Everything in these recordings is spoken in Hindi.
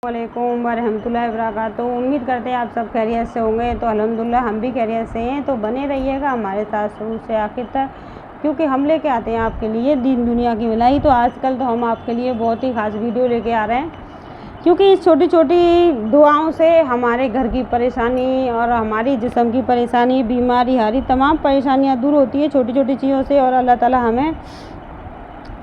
वालेकुम वरहमतुल्लाहि वबरकातुहू। उम्मीद करते हैं आप सब खैरियत से होंगे। तो अल्हम्दुलिल्लाह हम भी खैरियत से हैं। तो बने रहिएगा हमारे साथ शुरू से आखिर तक, क्योंकि हम लेके आते हैं आपके लिए दीन दुनिया की भलाई। तो आजकल तो हम आपके लिए बहुत ही ख़ास वीडियो लेके आ रहे हैं, क्योंकि इस छोटी छोटी दुआओं से हमारे घर की परेशानी और हमारी जिस्म की परेशानी, बीमारी, हारी तमाम परेशानियाँ दूर होती है छोटी छोटी चीज़ों से। और अल्लाह ताला हमें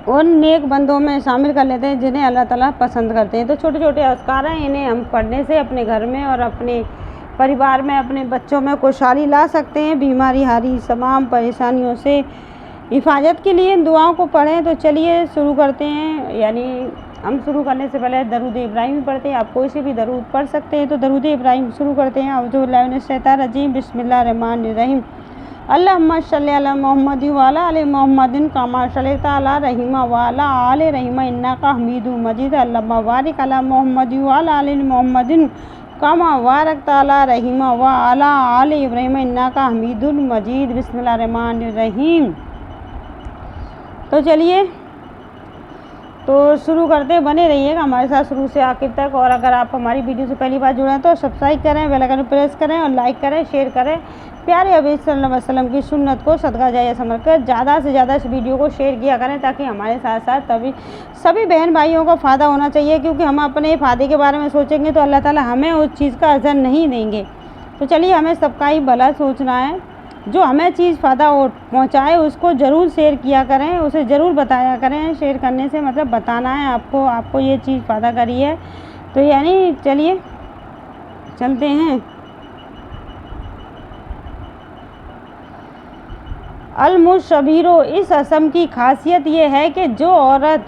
उन नेक बंदों में शामिल कर लेते हैं जिन्हें अल्लाह ताला पसंद करते हैं। तो छोटे छोटे अस्कार हैं, इन्हें हम पढ़ने से अपने घर में और अपने परिवार में, अपने बच्चों में खुशहाली ला सकते हैं। बीमारी, हारी तमाम परेशानियों से हिफाजत के लिए इन दुआओं को पढ़ें। तो चलिए शुरू करते हैं। यानी हम शुरू करने से पहले दरूद इब्राहिम पढ़ते हैं। आप कोई से भी दरूद पढ़ सकते हैं। तो दरूद इब्राहिम शुरू करते हैं। औज़ुबिल्लाहि मिनश्शैतानिर्रजीम, बिस्मिल्लाहिर्रहमानिर्रहीम। अल्लाहुम्मा सल्लि अला मुहम्मद व अला आलि मुहम्मदिन कमा सल्लैता अला रहीम व अला आलि रहीम इन्नका हमीदुम मजीद। अल्लाहुम्मा बारिक अला मुहम्मद व अला आलि मुहम्मदिन कमा बारकता अला रहीम व अला आलि इब्राहीम इन्नका हमीदुम मजीद। बिस्मिल्लाहिर्रहमानिर्रहीम। तो चलिए तो शुरू करते हैं। बने रहिएगा हमारे साथ शुरू से आखिर तक। और अगर आप हमारी वीडियो से पहली बार जुड़े हैं तो सब्सक्राइब करें, बेल आइकन प्रेस करें और लाइक करें, शेयर करें। प्यारे हबीब सल्लल्लाहु अलैहि वसल्लम की सुन्नत को सदका जारिया समझकर ज़्यादा से ज़्यादा इस वीडियो को शेयर किया करें, ताकि हमारे साथ साथ सभी बहन भाइयों को फ़ायदा होना चाहिए। क्योंकि हम अपने फ़ायदे के बारे में सोचेंगे तो अल्लाह ताला हमें उस चीज़ का अजर नहीं देंगे। तो चलिए, हमें सबका ही भला सोचना है। जो हमें चीज़ फ़ायदा पहुँचाए उसको ज़रूर शेयर किया करें, उसे ज़रूर बताया करें। शेयर करने से मतलब बताना है आपको ये चीज़ फ़ायदा करी है। तो यानी चलिए चलते हैं। अल-मुसब्बिरो, इस असम की खासियत ये है कि जो औरत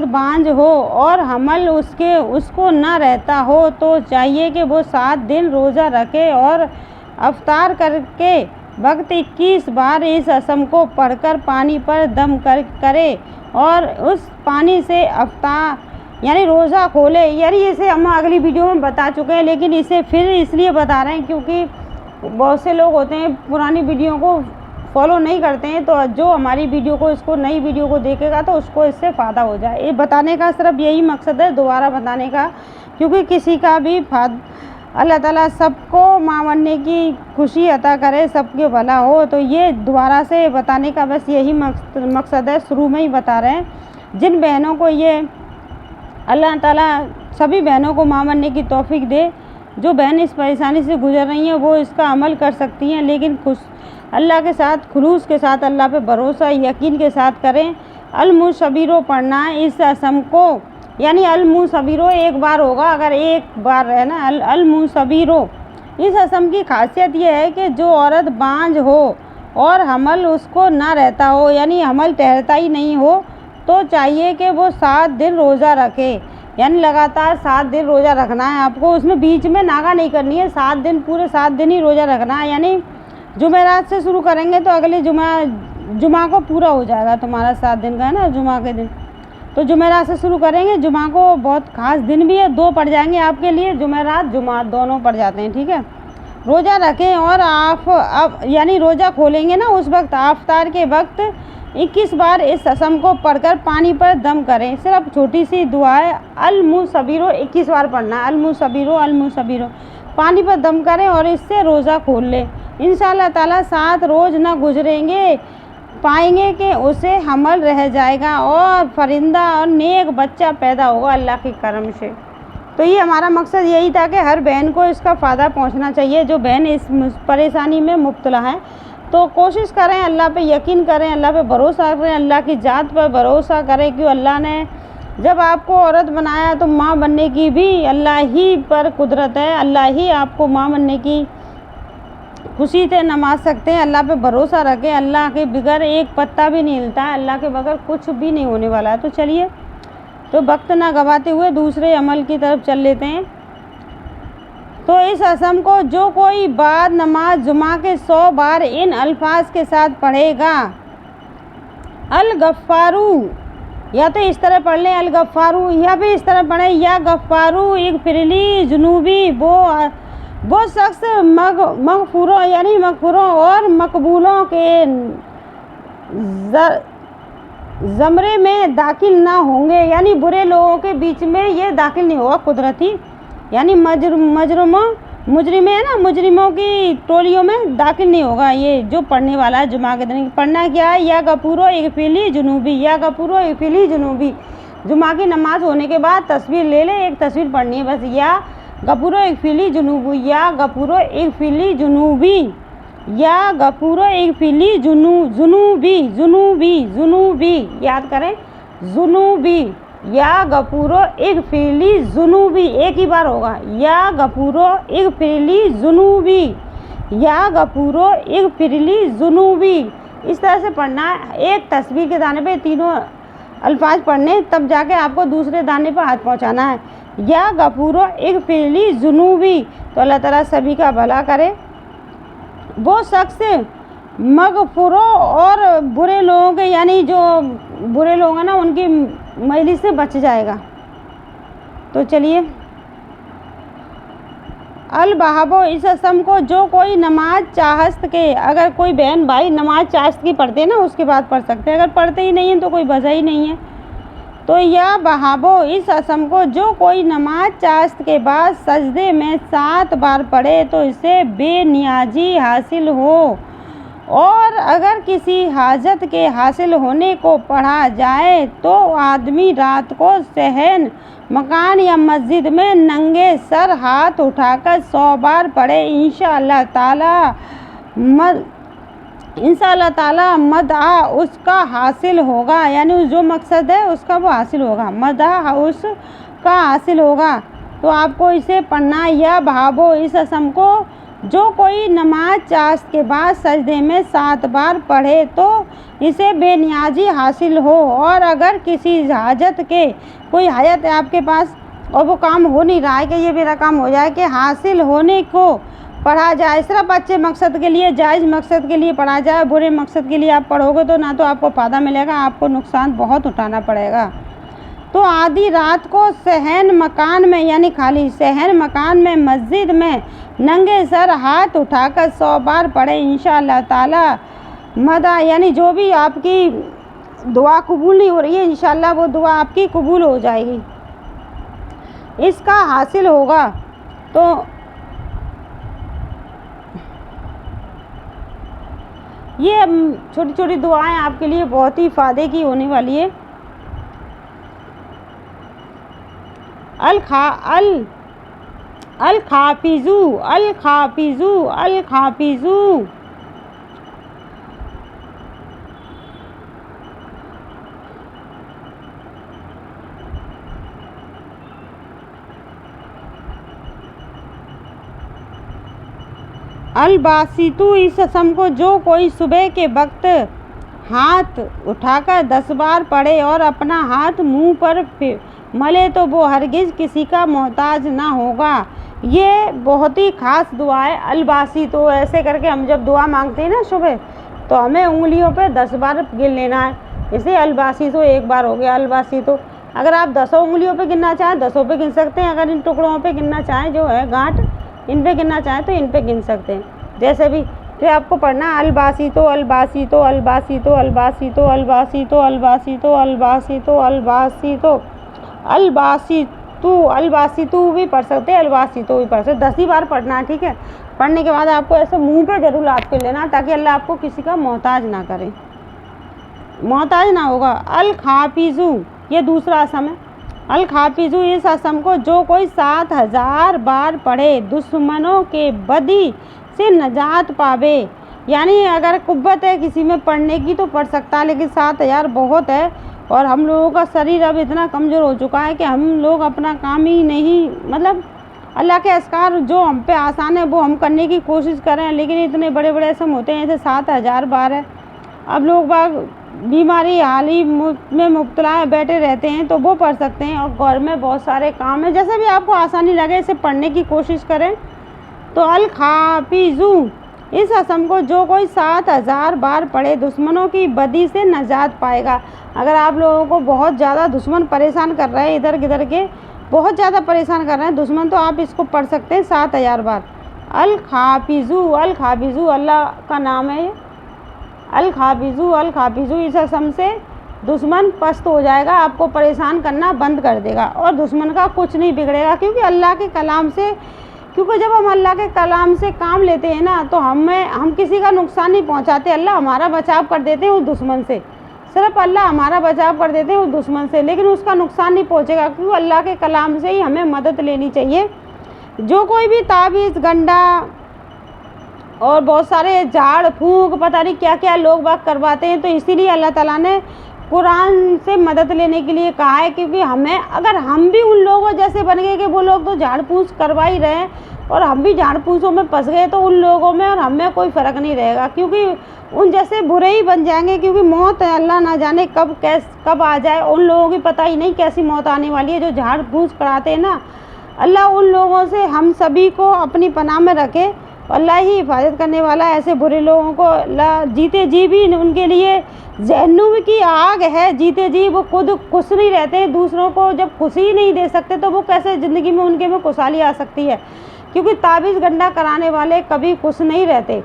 बांझ हो और हमल उसको न रहता हो तो चाहिए कि वो 7 दिन रोज़ा रखे और अफ्तार करके वक्त 21 बार इस असम को पढ़कर पानी पर दम करे और उस पानी से अफ्तार यानी रोज़ा खोले। यानी इसे हम अगली वीडियो में बता चुके हैं, लेकिन इसे फिर इसलिए बता रहे हैं क्योंकि बहुत से लोग होते हैं पुरानी वीडियो को फॉलो नहीं करते हैं। तो जो हमारी वीडियो को नई वीडियो को देखेगा तो उसको इससे फ़ायदा हो जाए। ये बताने का सिर्फ यही मकसद है, दोबारा बताने का, क्योंकि किसी का भी अल्लाह ताला सबको मानने की खुशी अता करे, सबके भला हो। तो ये दोबारा से बताने का बस यही मकसद है, शुरू में ही बता रहे हैं। जिन बहनों को ये अल्लाह ताला सभी बहनों को मानने की तौफीक दे, जो बहन इस परेशानी से गुजर रही हैं वो इसका अमल कर सकती हैं, लेकिन अल्लाह के साथ खुलूस के साथ, अल्लाह पे भरोसा यकीन के साथ करें। अल-मुसब्बिरो पढ़ना है इस असम को, यानी अल-मुसब्बिरो एक बार होगा, अगर एक बार है ना अल-मुसब्बिरो। इस असम की खासियत ये है कि जो औरत बांझ हो और हमल उसको ना रहता हो, यानी हमल ठहरता ही नहीं हो, तो चाहिए कि वो 7 दिन रोज़ा रखे। यानी लगातार 7 दिन रोज़ा रखना है आपको, उसमें बीच में नागा नहीं करनी है। 7 दिन पूरे 7 दिन ही रोज़ा रखना है। यानी जुमेरात से शुरू करेंगे तो अगले जुमा को पूरा हो जाएगा तुम्हारा 7 दिन का, है ना, जुमा के दिन। तो जुमेरात से शुरू करेंगे, जुमा को बहुत ख़ास दिन भी है, 2 पड़ जाएंगे आपके लिए, जुमेरात जुमा दोनों पड़ जाते हैं, ठीक है। रोज़ा रखें और आप यानी रोज़ा खोलेंगे ना उस वक्त, आफ्तार के वक्त 21 बार इस असम को पढ़कर पानी पर दम करें। सिर्फ छोटी सी दुआ है, अल-मुसब्बिरो 21 बार पढ़ना है। अल-मुसब्बिरो पानी पर दम करें और इससे रोज़ा खोल लें। इंशाअल्लाह ताला 7 रोज़ ना गुजरेंगे पाएंगे कि उसे हमल रह जाएगा और फरिंदा और नेक बच्चा पैदा होगा अल्लाह के करम से। तो ये हमारा मकसद यही था कि हर बहन को इसका फ़ायदा पहुंचना चाहिए, जो बहन इस परेशानी में मुब्तला है। तो कोशिश करें, अल्लाह पे यकीन करें, अल्लाह पे भरोसा करें, अल्लाह की ज़ात पर भरोसा करें। क्यों अल्लाह ने जब आपको औरत बनाया तो माँ बनने की भी अल्लाह ही पर कुदरत है। अल्लाह ही आपको माँ बनने की खुशी से नमाज सकते हैं। अल्लाह पे भरोसा रखें, अल्लाह के बगैर एक पत्ता भी नहीं हिलता है, अल्लाह के बगैर कुछ भी नहीं होने वाला है। तो चलिए, तो वक्त ना गवाते हुए दूसरे अमल की तरफ चल लेते हैं। तो इस असम को जो कोई बाद नमाज जुमा के 100 बार इन अल्फाज के साथ पढ़ेगा, अल-गफ़्फ़ारू, या तो इस तरह पढ़ लें अल-गफ़्फ़ारू, या फिर इस तरह पढ़ें या गफ़्फ़ारू इग़फ़िरली जुनूबी, वो शख्स मगफूरों यानी मगफूरों और मकबूलों के ज़मरे में दाखिल ना होंगे, यानी बुरे लोगों के बीच में ये दाखिल नहीं होगा कुदरती, यानी मुजरिमें है ना, मुजरिमों की टोलियों में दाखिल नहीं होगा ये जो पढ़ने वाला है जुमा के दिन। पढ़ना क्या है, या गफूरो इगफिली जुनूबी, या गफूरो इगफिली जुनूबी। जुमा की नमाज होने के बाद तस्वीर ले ले, एक तस्वीर पढ़नी है बस, या गफूरो इगफिली जुनूबी, या गफूरो इगफिली जुनूबी, या गफूरो इगफिली जुनूबी जुनूबी जुनूबी, याद करें जुनूबी, या गफूरो इगफिली जुनूबी, एक ही बार होगा, या गफूरो इगफिली जुनूबी, या गफूरो इगफिली जुनूबी। इस तरह से पढ़ना है, एक तस्वीर के दाने पे तीनों अल्फाज पढ़ने, तब जाके आपको दूसरे दाने पर हाथ पहुंचाना है, या गफूरो इगफिली जुनूबी। तो अल्लाह ताला सभी का भला करे। वो शख्स मगफूरों और बुरे लोगों के, यानी जो बुरे लोग हैं ना, उनकी मजलिस से बच जाएगा। तो चलिए, अल बहाबो इस असम को जो कोई नमाज चाहस्त के, अगर कोई बहन भाई नमाज चाहस्त की पढ़ते हैं ना उसके बाद पढ़ सकते हैं, अगर पढ़ते ही नहीं हैं तो कोई वजह ही नहीं है। तो या बहाबो इस असम को जो कोई नमाज चाहस्त के बाद सजदे में 7 बार पढ़े तो इसे बेनियाजी हासिल हो, और अगर किसी हाजत के हासिल होने को पढ़ा जाए तो आदमी रात को सहन मकान या मस्जिद में नंगे सर हाथ उठाकर 100 बार पढ़े, इंशाअल्लाह ताला मदआ उसका हासिल होगा, यानी जो मकसद है उसका वो हासिल होगा, मदआ उसका हासिल होगा। तो आपको इसे पढ़ना, या बहाबो इस असम को जो कोई नमाज चाहत के बाद सजदे में 7 बार पढ़े तो इसे बेनियाजी हासिल हो, और अगर किसी हाजत के, कोई हाजत है आपके पास और वो काम हो नहीं रहा है कि ये मेरा काम हो जाए, कि हासिल होने को पढ़ा जाए, सिर्फ अच्छे मकसद के लिए, जायज़ मकसद के लिए पढ़ा जाए, बुरे मकसद के लिए आप पढ़ोगे तो ना तो आपको फ़ायदा मिलेगा, आपको नुकसान बहुत उठाना पड़ेगा। तो आधी रात को सहन मकान में, यानी खाली सहन मकान में मस्जिद में नंगे सर हाथ उठाकर 100 बार पढ़े, इंशाअल्लाह ताला मदा, यानी जो भी आपकी दुआ कबूल नहीं हो रही है इंशाअल्लाह वो दुआ आपकी कबूल हो जाएगी, इसका हासिल होगा। तो ये छोटी छोटी दुआएं आपके लिए बहुत ही फ़ायदे की होने वाली है। अल खाफिजू अल खाफिजू अल खाफिजू, अल बासितू इस असम को जो कोई सुबह के वक्त हाथ उठाकर 10 बार पढ़े और अपना हाथ मुंह पर मले तो वो हरगिज़ किसी का मोहताज ना होगा। ये बहुत ही ख़ास दुआ है अलबासी। तो ऐसे करके हम जब दुआ मांगते हैं ना सुबह, तो हमें उंगलियों पे 10 बार गिन लेना है। इसे अलबासी तो एक बार हो गया। अलबासी तो अगर आप 10 उंगलियों पे गिनना चाहें 10 पे गिन सकते हैं, अगर इन टुकड़ों पे गिनना चाहें जो है गांठ, इन पे गिनना चाहें तो इन पे गिन सकते हैं। जैसे भी तो आपको पढ़ना अलबासी तो अलबासी तो अलबासी तो अलबासी तो अलबासी तो अलबासी तो अलबासी तो अलबासी तो अलबासी तू भी पढ़ सकते हैं, अलबासी तो भी पढ़ सकते, 10 ही बार पढ़ना है। ठीक है, पढ़ने के बाद आपको ऐसे मुंह पे जरूर याद कर लेना ताकि अल्लाह आपको किसी का मोहताज ना करे, मोहताज ना होगा। अल खाफिजू ये दूसरा असम है। अल खाफिजू इस असम को जो कोई 7000 बार पढ़े दुश्मनों के बदी से नजात पावे। यानी अगर कुव्वत है किसी में पढ़ने की तो पढ़ सकता है, लेकिन 7000 बहुत है और हम लोगों का शरीर अब इतना कमज़ोर हो चुका है कि हम लोग अपना काम ही नहीं, मतलब अल्लाह के अस्कार जो हम पे आसान है वो हम करने की कोशिश कर रहे हैं, लेकिन इतने बड़े बड़े असम होते हैं जैसे 7000 बार है। अब लोग बाग बीमारी हाली में मुब्तला बैठे रहते हैं तो वो पढ़ सकते हैं, और घर में बहुत सारे काम है, जैसे भी आपको आसानी लगे इसे पढ़ने की कोशिश करें। तो अल खाफिजू इस असम को जो कोई 7000 बार पढ़े दुश्मनों की बदी से नजात पाएगा। अगर आप लोगों को बहुत ज़्यादा दुश्मन परेशान कर रहे हैं, इधर किधर के बहुत ज़्यादा परेशान कर रहे हैं दुश्मन, तो आप इसको पढ़ सकते हैं 7000 बार। अल खाफिजू अल्लाह का नाम है ये। अल खाफिजू इस असम से दुश्मन पस्त हो जाएगा, आपको परेशान करना बंद कर देगा और दुश्मन का कुछ नहीं बिगड़ेगा, क्योंकि अल्लाह के कलाम से, क्योंकि जब हम अल्लाह के कलाम से काम लेते हैं ना तो हम किसी का नुकसान नहीं पहुंचाते, अल्लाह हमारा बचाव कर देते हैं उस दुश्मन से, सिर्फ अल्लाह हमारा बचाव कर देते हैं उस दुश्मन से, लेकिन उसका नुकसान नहीं पहुंचेगा, क्योंकि अल्लाह के कलाम से ही हमें मदद लेनी चाहिए। जो कोई भी ताबीज़ गंडा और बहुत सारे झाड़ फूंक पता नहीं क्या क्या लोग बाग करवाते हैं, तो इसीलिए अल्लाह ताला ने कुरान से मदद लेने के लिए कहा है, क्योंकि हमें, अगर हम भी उन लोगों जैसे बन गए कि वो लोग तो झाड़ फूंक करवा ही रहे हैं और हम भी झाड़ फूंकों में फंस गए, तो उन लोगों में और हमें कोई फ़र्क नहीं रहेगा, क्योंकि उन जैसे बुरे ही बन जाएंगे, क्योंकि मौत अल्लाह ना जाने कब आ जाए, उन लोगों की पता ही नहीं कैसी मौत आने वाली है जो झाड़ फूंक कराते हैं ना। अल्लाह उन लोगों से हम सभी को अपनी पनाह में रखे, अल्लाह ही हिफाजत करने वाला है ऐसे बुरे लोगों को। अल्लाह जीते जी भी उनके लिए जहन्नुम की आग है, जीते जी वो खुद खुश नहीं रहते, दूसरों को जब खुशी ही नहीं दे सकते तो वो कैसे ज़िंदगी में उनके में खुशहाली आ सकती है, क्योंकि ताबीज़ गंडा कराने वाले कभी खुश नहीं रहते।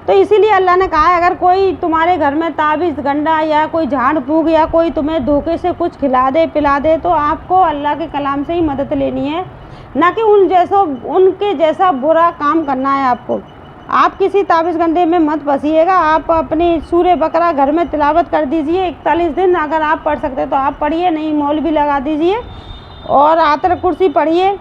तो इसीलिए अल्लाह ने कहा है, अगर कोई तुम्हारे घर में ताबीज़ गंडा या कोई झाड़ फूंक या कोई तुम्हें धोखे से कुछ खिला दे पिला दे, तो आपको अल्लाह के कलाम से ही मदद लेनी है, ना कि उनके जैसा बुरा काम करना है आपको। आप किसी ताबीज़ गंडे में मत फंसिएगा। आप अपनी सूरे बकरा घर में तिलावत कर दीजिए 41 दिन, अगर आप पढ़ सकते तो आप पढ़िए, नहीं मौलवी लगा दीजिए, और आतर कुर्सी पढ़िए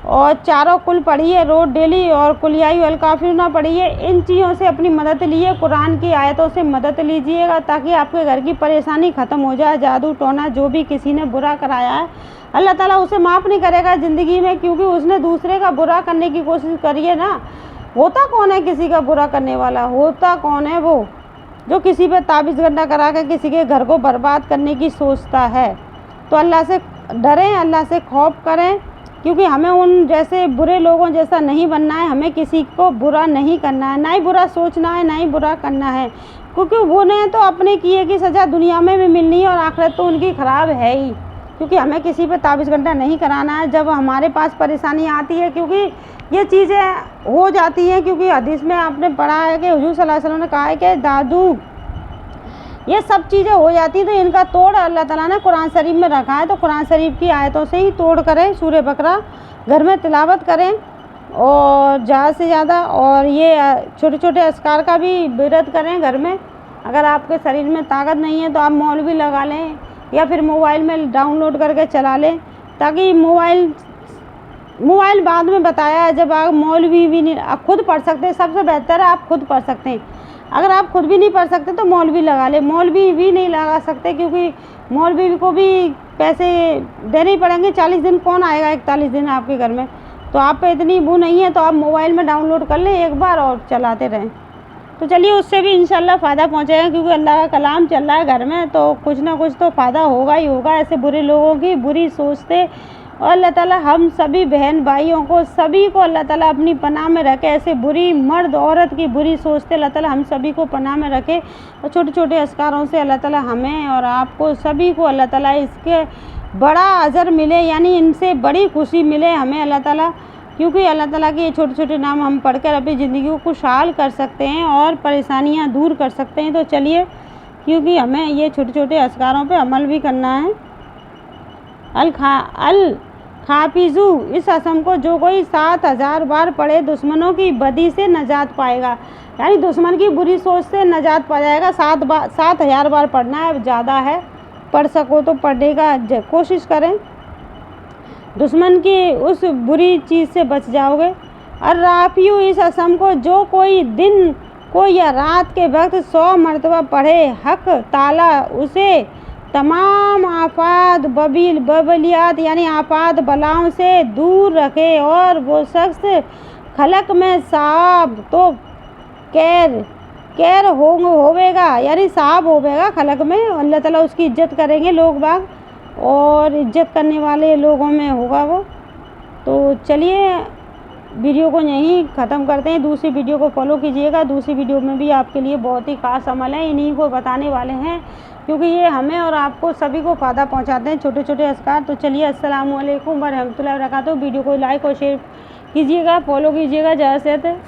और चारों कुल पढ़िए रोज़ डेली, और कुलियाई अल काफिरूना पढ़िए। इन चीज़ों से अपनी मदद लिए, कुरान की आयतों से मदद लीजिएगा, ताकि आपके घर की परेशानी ख़त्म हो जाए। जादू टोना जो भी किसी ने बुरा कराया है, अल्लाह ताला उसे माफ़ नहीं करेगा ज़िंदगी में, क्योंकि उसने दूसरे का बुरा करने की कोशिश करी है ना। होता कौन है किसी का बुरा करने वाला? होता कौन है वो जो किसी पे ताबीज़ गंडा करा कर किसी के घर को बर्बाद करने की सोचता है। तो अल्लाह से डरें, अल्लाह से खौफ करें, क्योंकि हमें उन जैसे बुरे लोगों जैसा नहीं बनना है। हमें किसी को बुरा नहीं करना है, ना ही बुरा सोचना है, ना ही बुरा करना है, क्योंकि उन्हें तो अपने किए की सज़ा दुनिया में भी मिलनी है और आखिरत तो उनकी ख़राब है ही। क्योंकि हमें किसी पे ताबीज़ गंडा नहीं कराना है जब हमारे पास परेशानी आती है, क्योंकि ये चीज़ें हो जाती हैं। क्योंकि हदीस में आपने पढ़ा है कि हुजूर सल्लल्लाहु अलैहि वसल्लम ने कहा है कि जादू ये सब चीज़ें हो जाती हैं, तो इनका तोड़ अल्लाह ताला ने कुरान शरीफ में रखा है। तो कुरान शरीफ की आयतों से ही तोड़ करें, सूरे बकरा घर में तिलावत करें और ज़्यादा से ज़्यादा, और ये छोटे छोटे अस्कार का भी विरत करें घर में। अगर आपके शरीर में ताकत नहीं है तो आप मौलवी लगा लें या फिर मोबाइल में डाउनलोड करके चला लें, ताकि मोबाइल बाद में बताया है। जब आप मौलवी भी नहीं, आप खुद पढ़ सकते हैं, सबसे बेहतर है आप खुद पढ़ सकते हैं। अगर आप खुद भी नहीं पढ़ सकते तो मौलवी लगा ले। मौलवी भी नहीं लगा सकते, क्योंकि मौलवी को भी पैसे देने ही पड़ेंगे। 40 दिन कौन आएगा 41 दिन आपके घर में? तो आप पे इतनी वो नहीं है, तो आप मोबाइल में डाउनलोड कर लें एक बार और चलाते रहें। तो चलिए, उससे भी इंशाल्लाह फ़ायदा पहुँचेगा, क्योंकि अल्लाह का कलाम चल रहा है घर में, तो कुछ ना कुछ तो फ़ायदा होगा ही होगा ऐसे बुरे लोगों की बुरी सोच से। और अल्लाह ताला हम सभी बहन भाइयों को, सभी को अल्लाह ताला अपनी पनाह में रखे। ऐसे बुरी मर्द औरत की बुरी सोच से अल्लाह ताला हम सभी को पनाह में रखे, और छोटे छोटे अस्कारों से अल्लाह ताला हमें और आपको सभी को अल्लाह ताला इसके बड़ा अजर मिले, यानी इनसे बड़ी खुशी मिले हमें अल्लाह ताला, क्योंकि अल्लाह ताला के ये छोटे छोटे नाम हम पढ़कर अपनी ज़िंदगी को खुशहाल कर सकते हैं और परेशानियाँ दूर कर सकते हैं। तो चलिए, क्योंकि हमें ये छोटे छोटे अस्कारों पे अमल भी करना है। अल खाफिजू इस असम को जो कोई 7000 बार पढ़े दुश्मनों की बदी से नजात पाएगा, यानी दुश्मन की बुरी सोच से नजात पा जाएगा। 7000 बार पढ़ना है, ज़्यादा है, पढ़ सको तो पढ़ने का कोशिश करें, दुश्मन की उस बुरी चीज़ से बच जाओगे। और राफियू इस असम को जो कोई दिन को या रात के वक्त 100 मरतबा पढ़े, हक ताला उसे तमाम आफात बबलियात यानी आफात बलाओं से दूर रखे, और वो शख्स खलक में साहब तो कैर होवेगा, यानी साहब होवेगा खलक में। अल्लाह ताला उसकी इज्जत करेंगे लोग बाग, और इज्जत करने वाले लोगों में होगा वो। तो चलिए, वीडियो को यहीं ख़त्म करते हैं। दूसरी वीडियो को फॉलो कीजिएगा। दूसरी वीडियो में भी आपके लिए बहुत ही ख़ास अमल है, इन्हीं को बताने वाले हैं, क्योंकि ये हमें और आपको सभी को फ़ायदा पहुंचाते हैं छोटे छोटे अस्कार। तो चलिए, अस्सलामु अलैकुम व रहमतुल्लाहि व बरकातहू। वीडियो को लाइक और शेयर कीजिएगा, फॉलो कीजिएगा ज़्यादा से ज़्यादा।